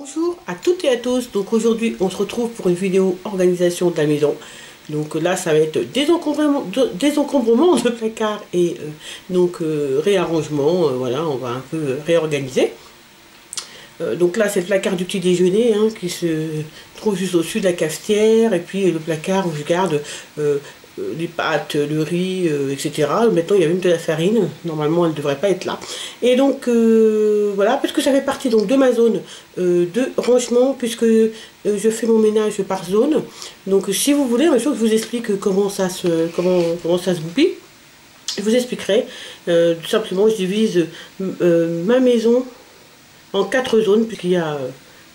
Bonjour à toutes et à tous. Donc aujourd'hui on se retrouve pour une vidéo organisation de la maison. Donc là ça va être désencombrement de placard et réarrangement. Voilà, on va un peu réorganiser. Donc là c'est le placard du petit déjeuner qui se trouve juste au-dessus de la cafetière, et puis le placard où je garde les pâtes, le riz, etc. Maintenant il y a même de la farine, normalement elle ne devrait pas être là. Et donc voilà, parce que ça fait partie donc de ma zone de rangement, puisque je fais mon ménage par zone. Donc si vous voulez, un jour je vous explique comment ça se goupille. Je vous expliquerai. Tout simplement je divise ma maison en 4 zones, puisqu'il y a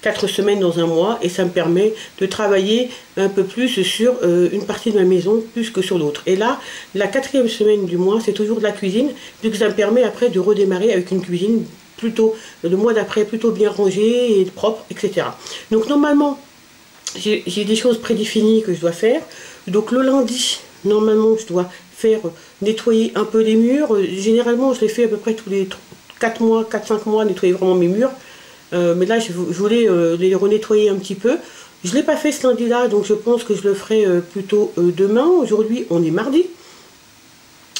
4 semaines dans un mois, et ça me permet de travailler un peu plus sur une partie de ma maison plus que sur l'autre. Et là, la 4e semaine du mois, c'est toujours de la cuisine, puisque ça me permet après de redémarrer avec une cuisine plutôt, le mois d'après, plutôt bien rangée et propre, etc. Donc normalement, j'ai des choses prédéfinies que je dois faire. Donc le lundi, normalement, je dois faire nettoyer un peu les murs. Généralement, je les fais à peu près tous les 4 mois, 4-5 mois, nettoyer vraiment mes murs. Mais là je voulais les renettoyer un petit peu. Je ne l'ai pas fait ce lundi là, donc je pense que je le ferai plutôt demain. Aujourd'hui on est mardi,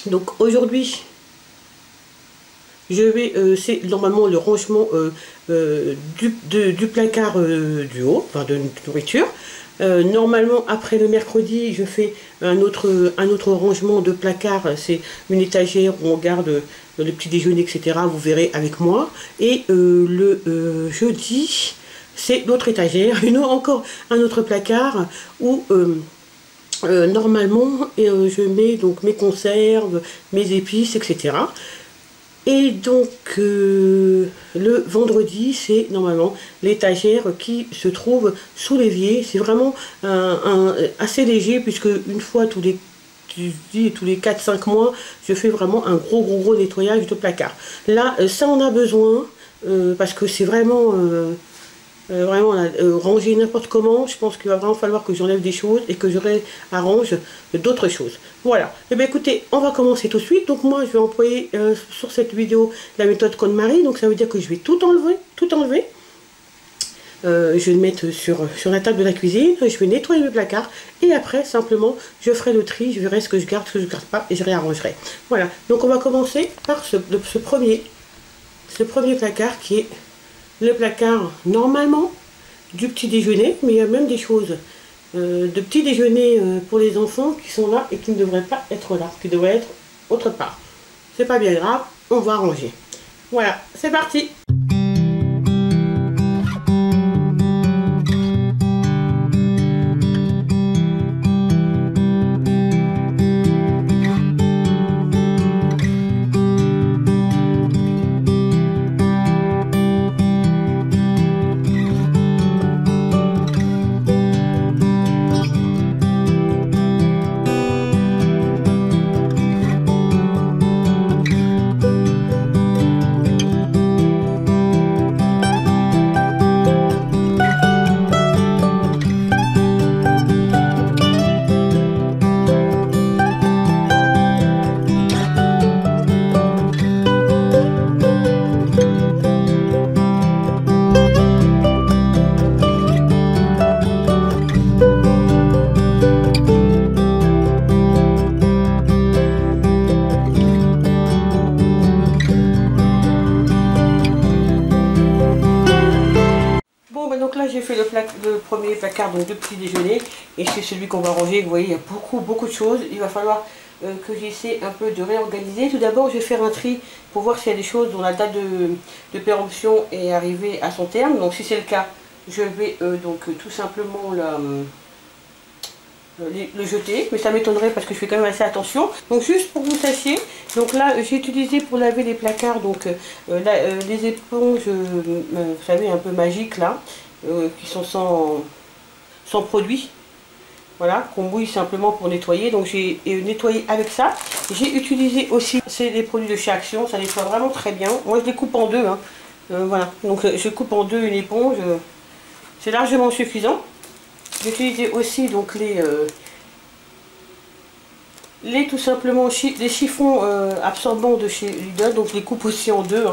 donc aujourd'hui je vais c'est normalement le rangement du placard du haut, enfin de nourriture. Normalement après le mercredi je fais un autre rangement de placard, c'est une étagère où on garde le petit déjeuner, etc. Vous verrez avec moi. Et le jeudi c'est l'autre étagère, encore un autre placard où normalement je mets donc mes conserves, mes épices, etc. Et donc le vendredi c'est normalement l'étagère qui se trouve sous l'évier. C'est vraiment assez léger, puisque une fois tous les 4-5 mois je fais vraiment un gros nettoyage de placard. Là ça on a besoin parce que c'est vraiment ranger n'importe comment. Je pense qu'il va vraiment falloir que j'enlève des choses et que je réarrange d'autres choses. Voilà, et bien écoutez, on va commencer tout de suite. Donc moi je vais employer sur cette vidéo la méthode KonMari. Donc ça veut dire que je vais tout enlever. Je vais le mettre sur la table de la cuisine, je vais nettoyer mes placards, et après simplement je ferai le tri, je verrai ce que je garde, ce que je ne garde pas, et je réarrangerai. Voilà, donc on va commencer par ce premier placard, qui est le placard normalement du petit déjeuner, mais il y a même des choses de petit déjeuner pour les enfants qui sont là et qui ne devraient pas être là, qui devraient être autre part. C'est pas bien grave, on va ranger. Voilà, c'est parti. Donc là j'ai fait le premier placard donc de petit déjeuner, et c'est celui qu'on va ranger. Vous voyez, il y a beaucoup de choses. Il va falloir que j'essaie un peu de réorganiser. Tout d'abord je vais faire un tri pour voir s'il y a des choses dont la date de péremption est arrivée à son terme. Donc si c'est le cas, je vais tout simplement le jeter, mais ça m'étonnerait parce que je fais quand même assez attention. Donc juste pour que vous sachiez, donc là j'ai utilisé pour laver les placards les éponges, vous savez, un peu magiques là, qui sont sans produit, voilà, qu'on mouille simplement pour nettoyer. Donc j'ai nettoyé avec ça. J'ai utilisé aussi, c'est des produits de chez Action, ça nettoie vraiment très bien. Moi je les coupe en deux, voilà, donc je coupe en deux une éponge, c'est largement suffisant. J'ai utilisé aussi donc tout simplement les chiffons absorbants de chez Lidl, donc je les coupe aussi en deux,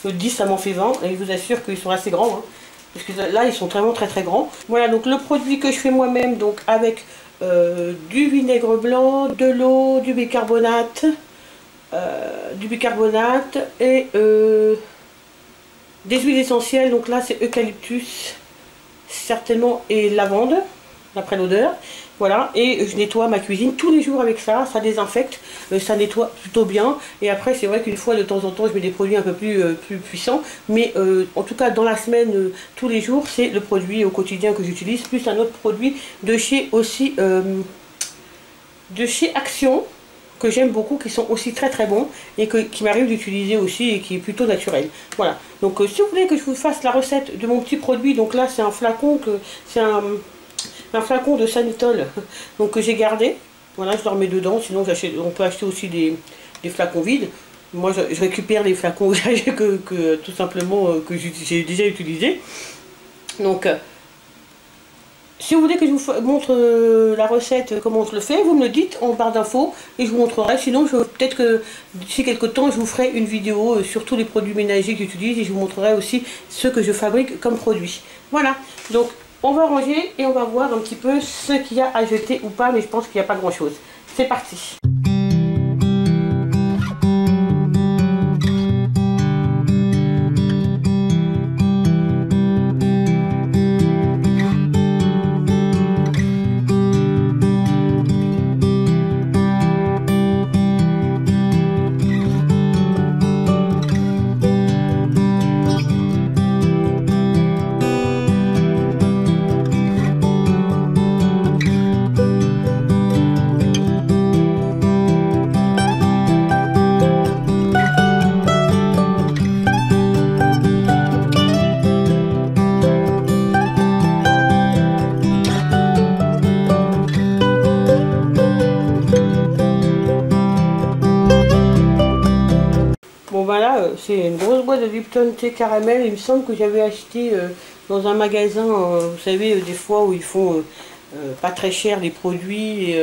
le 10 ça m'en fait 20, et je vous assure qu'ils sont assez grands, parce que là ils sont vraiment très très grands. Voilà, donc le produit que je fais moi-même, donc avec du vinaigre blanc, de l'eau, du bicarbonate et des huiles essentielles. Donc là c'est eucalyptus certainement et lavande, d'après l'odeur. Voilà, et je nettoie ma cuisine tous les jours avec ça, ça désinfecte, ça nettoie plutôt bien. Et après c'est vrai qu'une fois de temps en temps je mets des produits un peu plus puissants, mais en tout cas dans la semaine, tous les jours, c'est le produit au quotidien que j'utilise, plus un autre produit de chez aussi de chez Action, que j'aime beaucoup, qui sont aussi très très bons et qui m'arrive d'utiliser aussi et qui est plutôt naturel. Voilà, donc si vous voulez que je vous fasse la recette de mon petit produit, donc là c'est un flacon, c'est un flacon de Sanitol donc que j'ai gardé. Voilà, je le remets dedans, sinon on peut acheter aussi des flacons vides. Moi je récupère les flacons que tout simplement que j'ai déjà utilisé. Donc si vous voulez que je vous montre la recette, comment je le fais, vous me le dites en barre d'infos et je vous montrerai. Sinon, peut-être que d'ici quelques temps, je vous ferai une vidéo sur tous les produits ménagers que j'utilise et je vous montrerai aussi ce que je fabrique comme produit. Voilà, donc on va ranger et on va voir un petit peu ce qu'il y a à jeter ou pas, mais je pense qu'il n'y a pas grand-chose. C'est parti. C'est une grosse boîte de Lipton thé caramel. Il me semble que j'avais acheté dans un magasin, vous savez, des fois où ils font pas très cher les produits,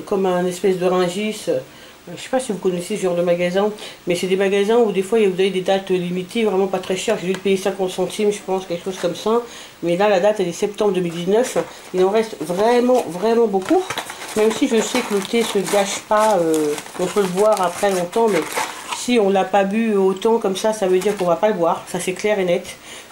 comme un espèce de Rungis. Je sais pas si vous connaissez ce genre de magasin, mais c'est des magasins où des fois vous avez des dates limitées, vraiment pas très chères. J'ai dû payer 50 centimes, je pense, quelque chose comme ça. Mais là, la date, elle est septembre 2019. Il en reste vraiment, vraiment beaucoup. Même si je sais que le thé se gâche pas, on peut le boire après longtemps, mais si on l'a pas bu autant comme ça veut dire qu'on va pas le boire, ça c'est clair et net.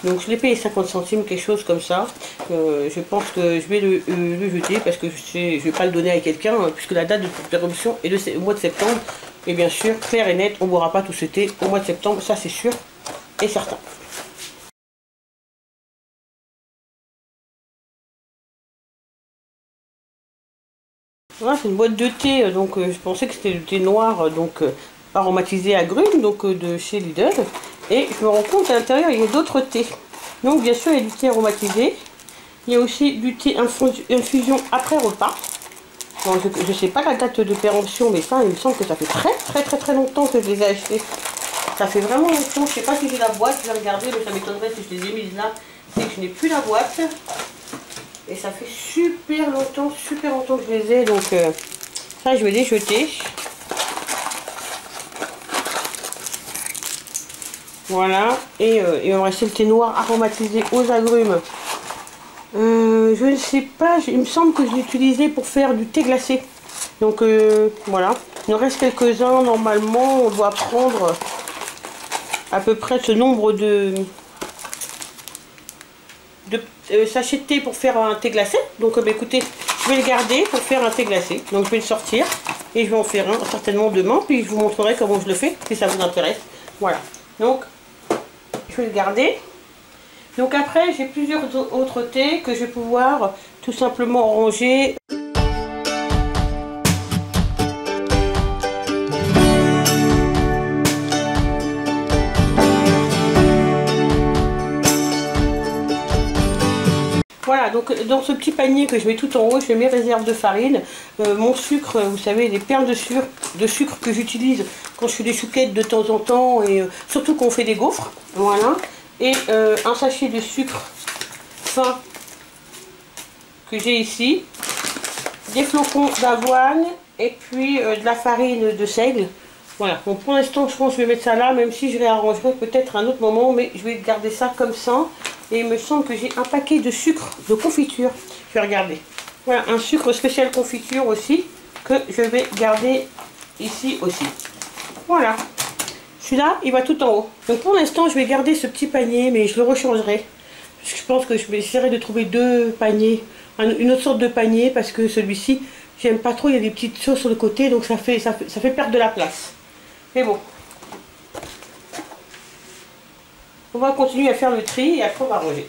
Donc je l'ai payé 50 centimes, quelque chose comme ça. Je pense que je vais le jeter parce que je vais pas le donner à quelqu'un, puisque la date de péremption est au mois de septembre. Et bien sûr, clair et net, on ne boira pas tout ce thé au mois de septembre, ça c'est sûr et certain. Voilà, c'est une boîte de thé, donc je pensais que c'était du thé noir, donc aromatisé agrumes, donc de chez Lidl. Et je me rends compte à l'intérieur il y a d'autres thés. Donc bien sûr il y a du thé aromatisé. Il y a aussi du thé infusion après repas. Bon, je ne sais pas la date de péremption, mais ça il me semble que ça fait très longtemps que je les ai achetés. Ça fait vraiment longtemps. Je ne sais pas si j'ai la boîte, je vais regarder, mais ça m'étonnerait si je les ai mises là. C'est que je n'ai plus la boîte. Et ça fait super longtemps que je les ai. Donc ça je vais les jeter. Voilà, et il va me rester le thé noir aromatisé aux agrumes. Je ne sais pas, il me semble que je l'ai utilisé pour faire du thé glacé. Donc voilà, il en reste quelques-uns. Normalement, on doit prendre à peu près ce nombre de sachets de thé pour faire un thé glacé. Donc écoutez, je vais le garder pour faire un thé glacé. Donc je vais le sortir et je vais en faire un certainement demain. Puis je vous montrerai comment je le fais, si ça vous intéresse. Voilà, donc je vais le garder. Donc après j'ai plusieurs autres thés que je vais pouvoir tout simplement ranger. Voilà, donc dans ce petit panier que je mets tout en haut, je mets mes réserves de farine, mon sucre, vous savez, les perles de sucre que j'utilise quand je fais des chouquettes de temps en temps, et surtout quand on fait des gaufres, voilà, et un sachet de sucre fin que j'ai ici, des flocons d'avoine, et puis de la farine de seigle. Voilà, donc pour l'instant je pense que je vais mettre ça là, même si je réarrangerai peut-être à un autre moment, mais je vais garder ça comme ça. Et il me semble que j'ai un paquet de sucre de confiture. Je vais regarder. Voilà, un sucre spécial confiture aussi, que je vais garder ici aussi. Voilà. Celui-là, il va tout en haut. Donc pour l'instant, je vais garder ce petit panier, mais je le rechangerai. Je pense que je vais essayer de trouver deux paniers, une autre sorte de panier, parce que celui-ci, j'aime pas trop, il y a des petites choses sur le côté, donc ça fait perdre de la place. Mais bon. On va continuer à faire le tri et après on va ranger.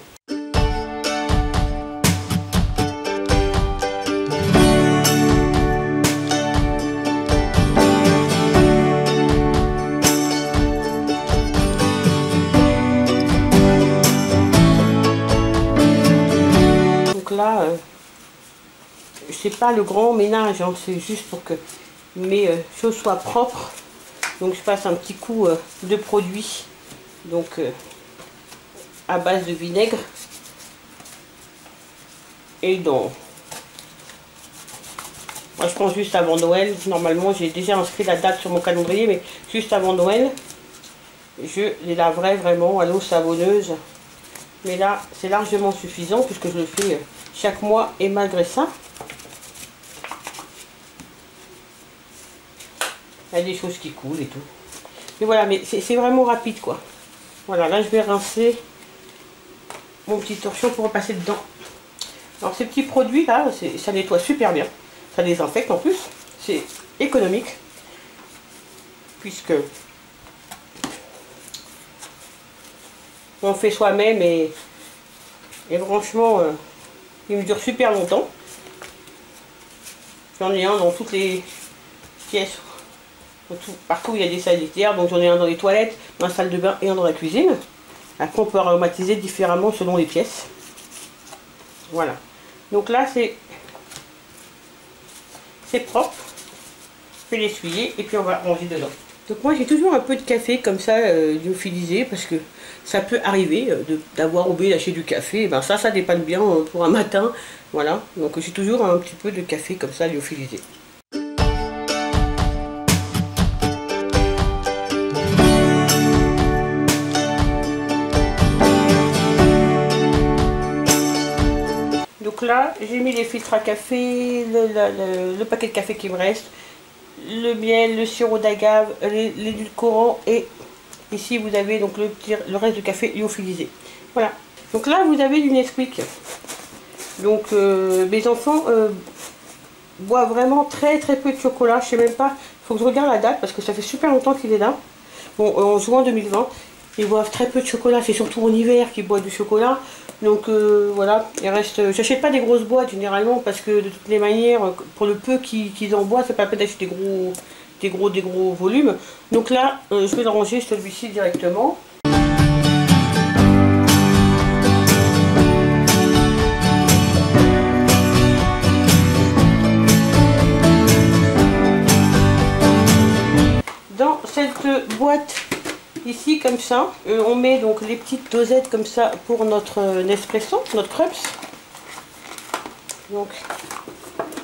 Donc là, c'est pas le grand ménage, hein, c'est juste pour que mes choses soient propres. Donc je passe un petit coup de produit, donc à base de vinaigre. Et donc, moi je pense juste avant Noël. Normalement j'ai déjà inscrit la date sur mon calendrier, mais juste avant Noël, je les laverai vraiment à l'eau savonneuse. Mais là c'est largement suffisant puisque je le fais chaque mois et malgré ça, il y a des choses qui coulent et tout. Mais voilà, mais c'est vraiment rapide quoi. Voilà, là je vais rincer mon petit torchon pour repasser dedans. Alors ces petits produits là, ça nettoie super bien. Ça désinfecte en plus. C'est économique. Puisque on fait soi-même et franchement, il me dure super longtemps. J'en ai un dans toutes les pièces. Partout où il y a des sanitaires. Donc j'en ai un dans les toilettes, dans la salle de bain et un dans la cuisine. Après on peut aromatiser différemment selon les pièces. Voilà. Donc là c'est propre. Je vais l'essuyer et puis on va ranger dedans. Donc moi j'ai toujours un peu de café comme ça lyophilisé parce que ça peut arriver d'avoir oublié d'acheter du café. Et ben ça dépanne bien pour un matin. Voilà. Donc j'ai toujours un petit peu de café comme ça lyophilisé. Donc là, j'ai mis les filtres à café, le paquet de café qui me reste, le miel, le sirop d'agave, l'édulcorant et ici vous avez donc le reste du café lyophilisé. Voilà. Donc là vous avez du Nesquik. Donc mes enfants boivent vraiment très peu de chocolat. Je sais même pas, il faut que je regarde la date parce que ça fait super longtemps qu'il est là. Bon, en juin 2020. Ils boivent très peu de chocolat, c'est surtout en hiver qu'ils boivent du chocolat. Donc voilà, il reste. J'achète pas des grosses boîtes généralement parce que de toutes les manières, pour le peu qu'ils en boivent, c'est pas la peine d'acheter des gros volumes. Donc là, je vais le ranger celui-ci directement. Dans cette boîte ici comme ça, on met donc les petites dosettes comme ça pour notre Nespresso, notre Krups. Donc,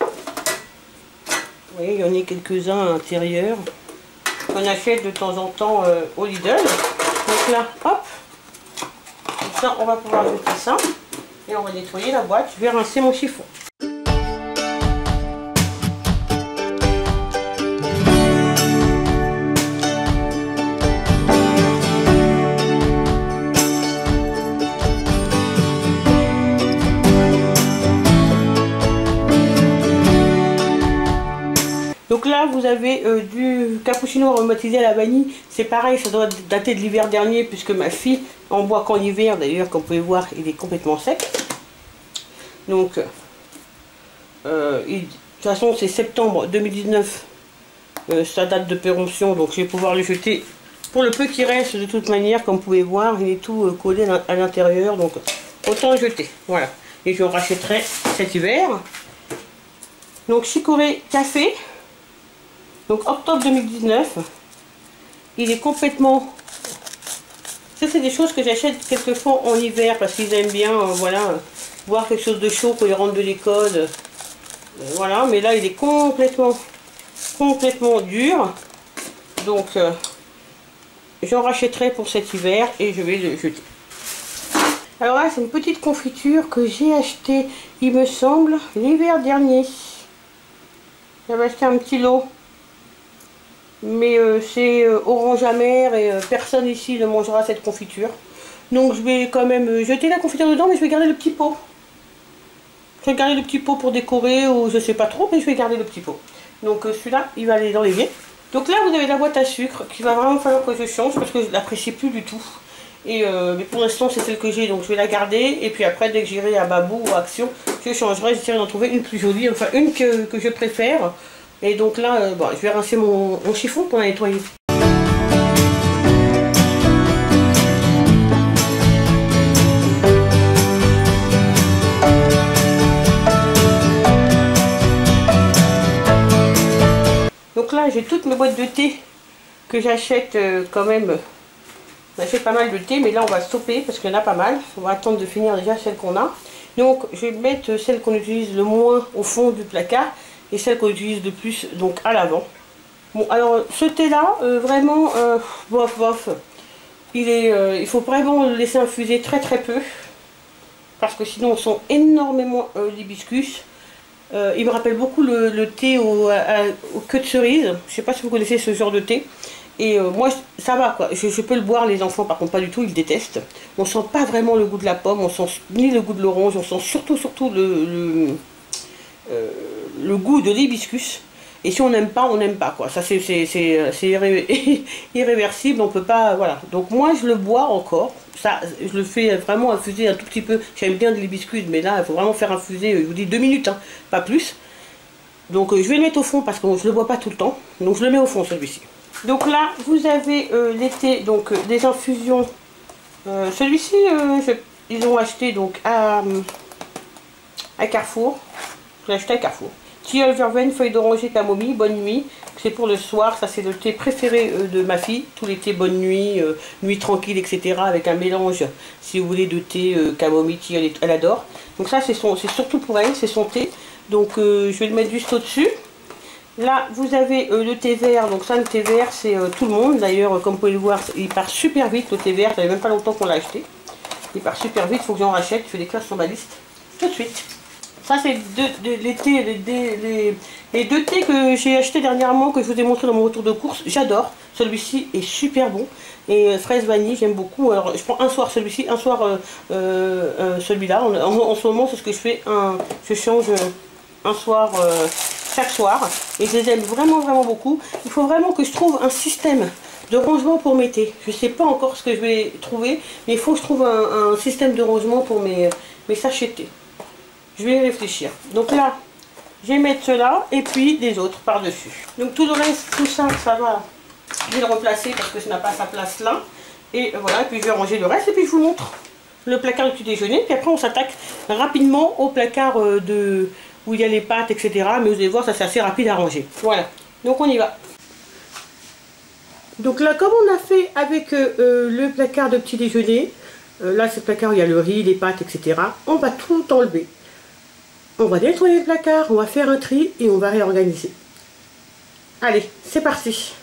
vous voyez, il y en a quelques-uns à l'intérieur qu'on achète de temps en temps au Lidl. Donc là, hop, comme ça on va pouvoir jeter ça et on va nettoyer la boîte. Je vais rincer mon chiffon. Donc là vous avez du cappuccino aromatisé à la vanille, c'est pareil, ça doit dater de l'hiver dernier puisque ma fille en boit qu'en hiver, d'ailleurs comme vous pouvez voir il est complètement sec. Donc de toute façon c'est septembre 2019, sa date de péremption, donc je vais pouvoir le jeter pour le peu qui reste. De toute manière comme vous pouvez voir il est tout collé à l'intérieur, donc autant le jeter, voilà. Et je rachèterai cet hiver. Donc Chicorée café. Donc octobre 2019, il est complètement... Ça c'est des choses que j'achète quelquefois en hiver parce qu'ils aiment bien, voilà, boire quelque chose de chaud quand ils rentrent de l'école. Voilà, mais là il est complètement dur. Donc j'en rachèterai pour cet hiver et je vais le jeter. Alors là, c'est une petite confiture que j'ai achetée, il me semble, l'hiver dernier. J'avais acheté un petit lot. Mais c'est orange amer et personne ici ne mangera cette confiture. Donc je vais quand même jeter la confiture dedans, mais je vais garder le petit pot. Je vais garder le petit pot pour décorer ou je sais pas trop, mais je vais garder le petit pot. Donc celui-là, il va aller dans l'évier. Donc là, vous avez la boîte à sucre qu'il va vraiment falloir que je change parce que je ne l'apprécie plus du tout. Et mais pour l'instant, c'est celle que j'ai, donc je vais la garder. Et puis après, dès que j'irai à Babou ou à Action, je changerai. J'essaierai d'en trouver une plus jolie, enfin une que je préfère. Et donc là, bon, je vais rincer mon chiffon pour la nettoyer. Donc là, j'ai toutes mes boîtes de thé que j'achète quand même. J'achète pas mal de thé, mais là, on va stopper parce qu'il y en a pas mal. On va attendre de finir déjà celle qu'on a. Donc, je vais mettre celle qu'on utilise le moins au fond du placard et celle qu'on utilise le plus donc à l'avant. Bon, alors ce thé là, vraiment, bof bof, il faut vraiment le laisser infuser très très peu parce que sinon on sent énormément l'hibiscus. Il me rappelle beaucoup le thé au queue de cerise. Je sais pas si vous connaissez ce genre de thé. Et moi ça va quoi, je peux le boire, les enfants par contre pas du tout, ils détestent. On sent pas vraiment le goût de la pomme, on sent ni le goût de l'orange, on sent surtout le goût de l'hibiscus. Et si on n'aime pas, on n'aime pas quoi. Ça c'est irréversible, on peut pas, voilà. Donc moi je le bois encore. Ça, je le fais vraiment infuser un tout petit peu. J'aime bien de l'hibiscus, mais là il faut vraiment faire infuser, je vous dis 2 minutes, hein, pas plus. Donc je vais le mettre au fond parce que je le bois pas tout le temps. Donc je le mets au fond celui-ci. Donc là vous avez l'été, donc des infusions. Celui-ci ils ont acheté donc à Carrefour. Je l'ai acheté à Carrefour. Tilleul, verveine, feuille d'oranger, camomille, bonne nuit. C'est pour le soir, ça c'est le thé préféré de ma fille. Tous les thés bonne nuit, nuit tranquille, etc. Avec un mélange, si vous voulez, de thé, camomille, tilleul, elle adore. Donc ça c'est surtout pour elle, c'est son thé. Donc je vais le mettre juste au-dessus. Là vous avez le thé vert, donc ça le thé vert c'est tout le monde. D'ailleurs comme vous pouvez le voir, il part super vite le thé vert, ça fait même pas longtemps qu'on l'a acheté. Il part super vite, il faut que j'en rachète, je vais l'écrire sur ma liste tout de suite. Ça c'est les deux thés que j'ai acheté dernièrement, que je vous ai montré dans mon retour de course. J'adore, celui-ci est super bon. Et fraise vanille, j'aime beaucoup. Alors je prends un soir celui-ci, un soir celui-là. En ce moment c'est ce que je fais, je change un soir chaque soir. Et je les aime vraiment vraiment beaucoup. Il faut vraiment que je trouve un système de rangement pour mes thés. Je ne sais pas encore ce que je vais trouver, mais il faut que je trouve un système de rangement pour mes sachets de thé. Je vais y réfléchir. Donc là, je vais mettre cela et puis les autres par-dessus. Donc tout le reste, tout ça, ça va. Je vais le replacer parce que ça n'a pas sa place là. Et voilà, et puis je vais ranger le reste et puis je vous montre le placard du petit déjeuner. Puis après, on s'attaque rapidement au placard où il y a les pâtes, etc. Mais vous allez voir, ça c'est assez rapide à ranger. Voilà, donc on y va. Donc là, comme on a fait avec le placard de petit déjeuner, là c'est le placard où il y a le riz, les pâtes, etc. On va tout enlever. On va nettoyer le placard, on va faire un tri et on va réorganiser. Allez, c'est parti.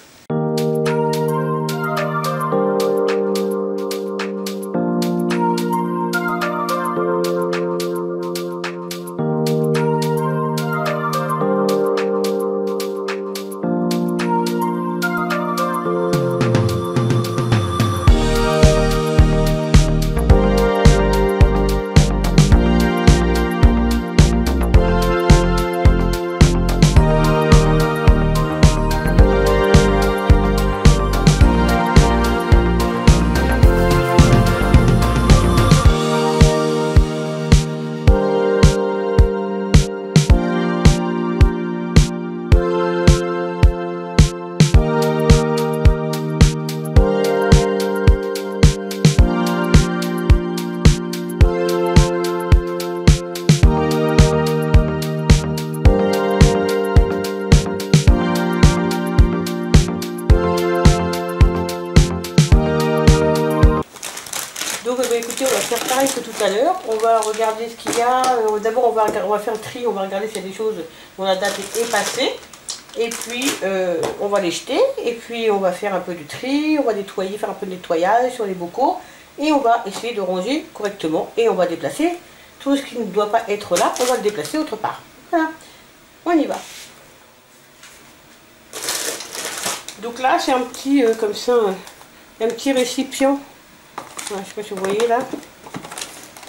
Écoutez, on va faire pareil que tout à l'heure. On va regarder ce qu'il y a. D'abord, on va faire le tri. On va regarder s'il y a des choses dont la date est passée. Et puis, on va les jeter. Et puis, on va faire un peu du tri. On va nettoyer, faire un peu de nettoyage sur les bocaux. Et on va essayer de ranger correctement et on va déplacer tout ce qui ne doit pas être là, on va le déplacer autre part. Voilà, on y va. Donc là, c'est un petit, comme ça, un petit récipient. Voilà, je ne sais pas si vous voyez là.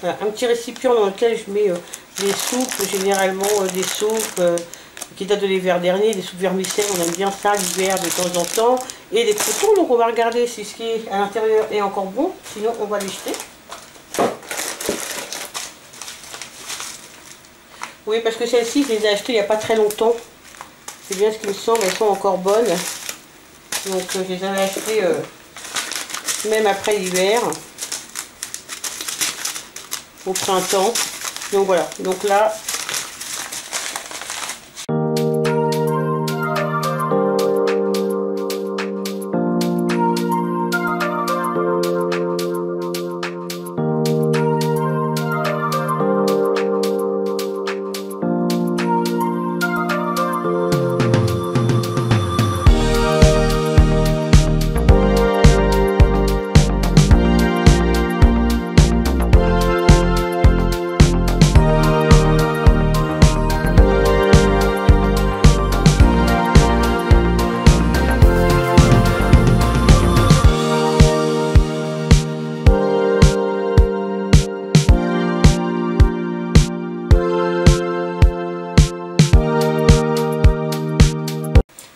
Voilà, un petit récipient dans lequel je mets des soupes, généralement des soupes qui datent de l'hiver dernier, des soupes vermicelles, on aime bien ça l'hiver de temps en temps. Et des croutons, donc on va regarder si ce qui est à l'intérieur est encore bon, sinon on va les jeter. Oui, parce que celles-ci, je les ai achetées il n'y a pas très longtemps. C'est bien ce qui me semble, elles sont encore bonnes. Donc je les avais achetées même après l'hiver, au printemps. Donc voilà, donc là...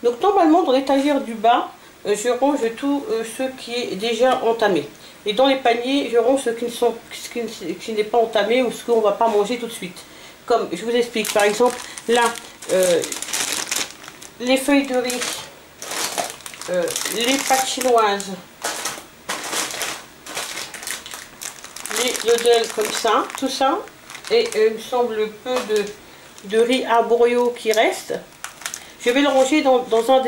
Donc normalement dans l'étagère du bas, je range tout ce qui est déjà entamé. Et dans les paniers, je range ce qui n'est pas entamé ou ce qu'on ne va pas manger tout de suite. Comme je vous explique, par exemple, là, les feuilles de riz, les pâtes chinoises, les yodels comme ça, tout ça, et il me semble peu de riz arborio qui reste. Je vais le ranger dans un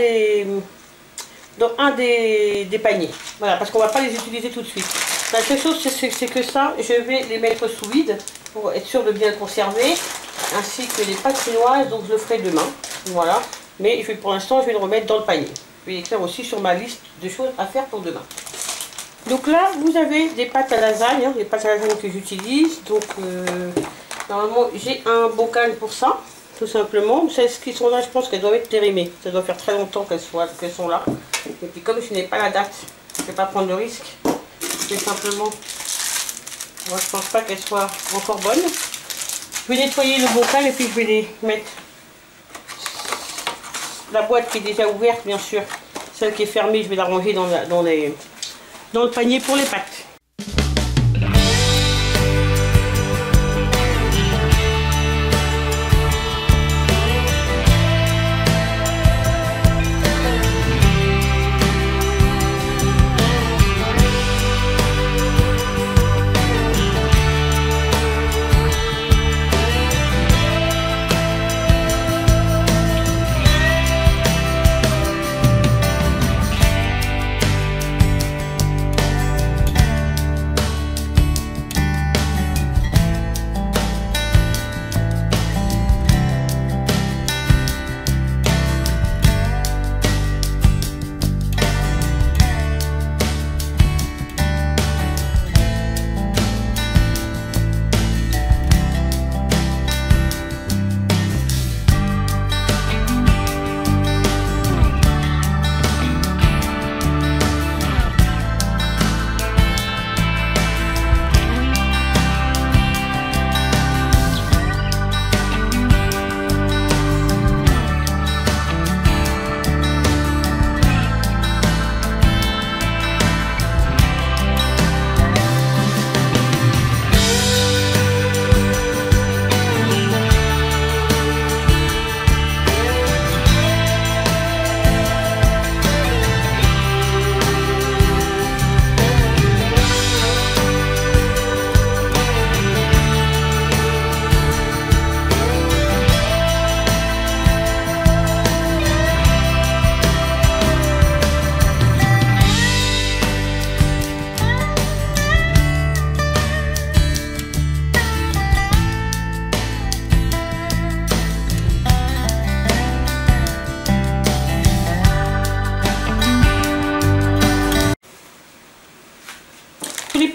des paniers. Voilà, parce qu'on ne va pas les utiliser tout de suite. La seule chose, c'est que ça, je vais les mettre sous vide pour être sûr de bien le conserver. Ainsi que les pâtes chinoises, donc je le ferai demain. Voilà. Mais pour l'instant, je vais le remettre dans le panier. Je vais écrire aussi sur ma liste de choses à faire pour demain. Donc là, vous avez des pâtes à lasagne, hein, les pâtes à lasagne que j'utilise. Donc, normalement, j'ai un bocal pour ça. Tout simplement, celles qui sont là, je pense qu'elles doivent être périmées. Ça doit faire très longtemps qu'elles sont là. Et puis comme je n'ai pas la date, je ne vais pas prendre le risque. Je vais simplement... Moi, je pense pas qu'elles soient encore bonnes. Je vais nettoyer le bocal et puis je vais les mettre... La boîte qui est déjà ouverte, bien sûr. Celle qui est fermée, je vais la ranger dans le panier pour les pâtes.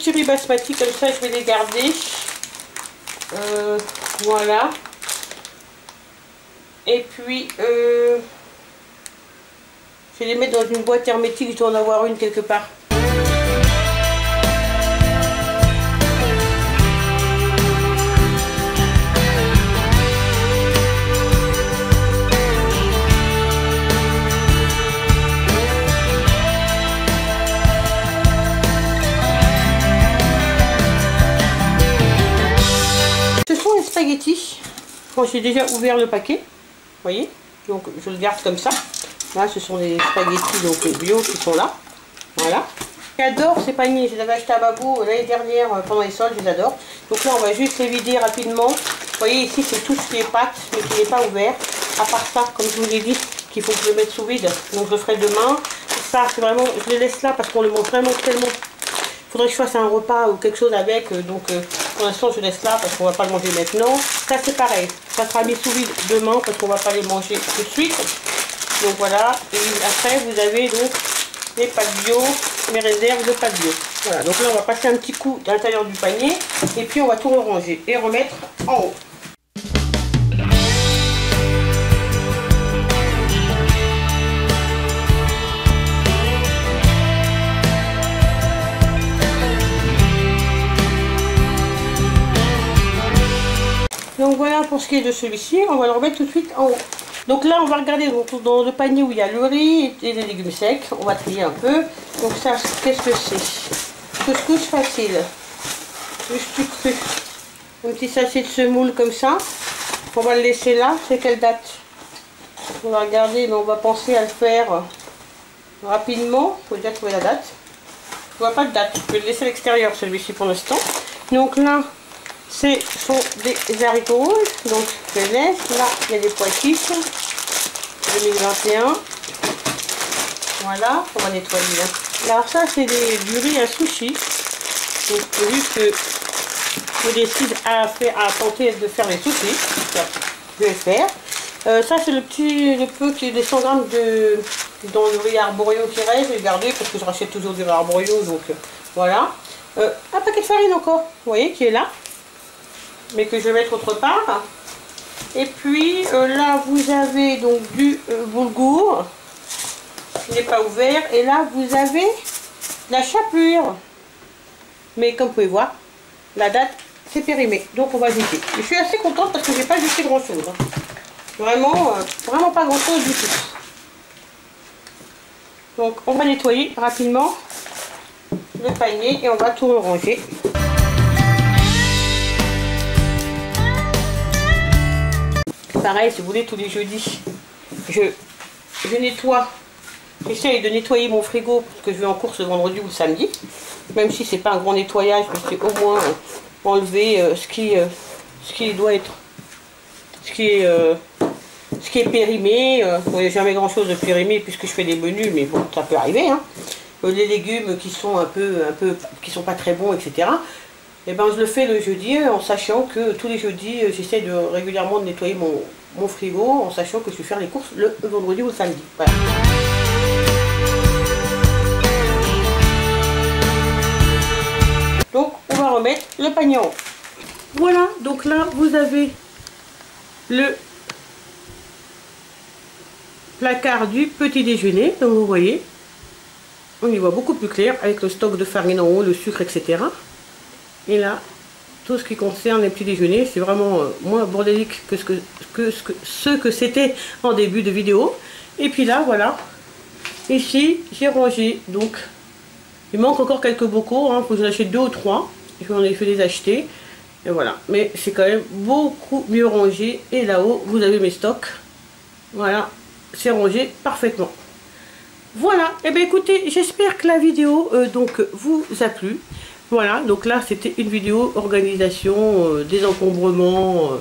petits riz basmati comme ça, je vais les garder. Voilà. Et puis, je vais les mettre dans une boîte hermétique, je dois en avoir une quelque part. Ce sont les spaghettis. Quand j'ai déjà ouvert le paquet, vous voyez, donc je le garde comme ça. Là, ce sont les spaghettis donc bio qui sont là. Voilà. J'adore ces paniers. Je les avais achetés à Babou l'année dernière pendant les soldes. Je les adore. Donc là, on va juste les vider rapidement. Vous voyez, ici, c'est tout ce qui est pâte, mais qui n'est pas ouvert. À part ça, comme je vous l'ai dit, qu'il faut que je le mette sous vide. Donc, je le ferai demain. Ça, c'est vraiment, je les laisse là parce qu'on le mange vraiment tellement. Il faudrait que je fasse un repas ou quelque chose avec. Donc, pour l'instant, je laisse là parce qu'on va pas le manger maintenant. Ça, c'est pareil. Ça sera mis sous vide demain parce qu'on va pas les manger tout de suite. Donc voilà, et après vous avez donc les pâtes bio, mes réserves de pâtes bio. Voilà, donc là on va passer un petit coup à l'intérieur du panier et puis on va tout ranger et remettre en haut. Donc voilà pour ce qui est de celui-ci, on va le remettre tout de suite en haut. Donc là on va regarder donc, dans le panier où il y a le riz et les légumes secs, on va trier un peu. Donc ça, qu'est-ce que c'est? Couscous facile, juste cru, un petit sachet de semoule comme ça. On va le laisser là, c'est quelle date? On va regarder, mais on va penser à le faire rapidement, il faut déjà trouver la date. Je vois pas de date, je vais le laisser à l'extérieur celui-ci pour l'instant. Donc là, ce sont des haricots rouges, donc je les laisse. Là, il y a des pois chiches 2021. Voilà, on va nettoyer. Alors ça, c'est du riz à sushi. Donc il faut juste que je décide à tenter de faire les sushis. Je vais le faire. Ça, c'est le peu qui est des 100 grammes dans le riz arborio qui reste. Je vais le garder parce que je rachète toujours du riz arborio. Donc voilà. Un paquet de farine encore, vous voyez, qui est là, mais que je vais mettre autre part. Et puis là vous avez donc du boulgour qui n'est pas ouvert, et là vous avez la chapelure, mais comme vous pouvez voir la date c'est périmé, donc on va jeter. Je suis assez contente parce que j'ai pas jeté grand chose, hein. Vraiment vraiment pas grand chose du tout. Donc on va nettoyer rapidement le panier et on va tout ranger. Pareil, si vous voulez, tous les jeudis, je nettoie, j'essaye de nettoyer mon frigo parce que je vais en course le vendredi ou le samedi. Même si c'est pas un grand nettoyage, parce que au moins enlever ce qui doit être, ce qui est périmé. Bon, il n'y a jamais grand chose de périmé puisque je fais des menus, mais bon, ça peut arriver, hein. Les légumes qui sont qui sont pas très bons, etc. Et ben je le fais le jeudi en sachant que tous les jeudis j'essaie de régulièrement de nettoyer mon frigo en sachant que je vais faire les courses le vendredi ou le samedi. Voilà. Donc on va remettre le panier en haut. Voilà, donc là vous avez le placard du petit déjeuner, comme vous voyez. On y voit beaucoup plus clair avec le stock de farine en haut, le sucre, etc. Et là, tout ce qui concerne les petits déjeuners, c'est vraiment moins bordélique que ce que c'était en début de vidéo. Et puis là, voilà. Ici, j'ai rangé, donc, il manque encore quelques bocaux, hein, faut que j'en achète 2 ou 3. J'en ai fait les acheter. Et voilà. Mais c'est quand même beaucoup mieux rangé. Et là-haut, vous avez mes stocks. Voilà. C'est rangé parfaitement. Voilà. Et bien écoutez, j'espère que la vidéo donc vous a plu. Voilà, donc là c'était une vidéo organisation, désencombrement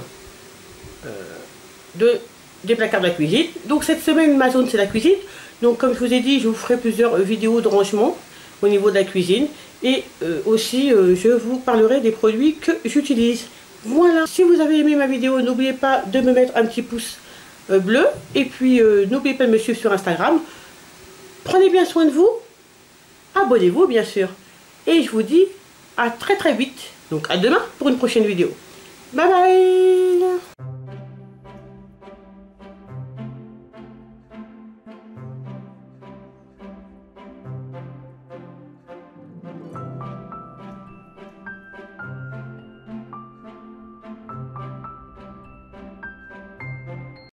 des placards de la cuisine. Donc cette semaine ma zone c'est la cuisine. Donc comme je vous ai dit, je vous ferai plusieurs vidéos de rangement au niveau de la cuisine. Et aussi je vous parlerai des produits que j'utilise. Voilà, si vous avez aimé ma vidéo, n'oubliez pas de me mettre un petit pouce bleu. Et puis n'oubliez pas de me suivre sur Instagram. Prenez bien soin de vous. Abonnez-vous bien sûr. Et je vous dis à très très vite. Donc à demain pour une prochaine vidéo. Bye bye.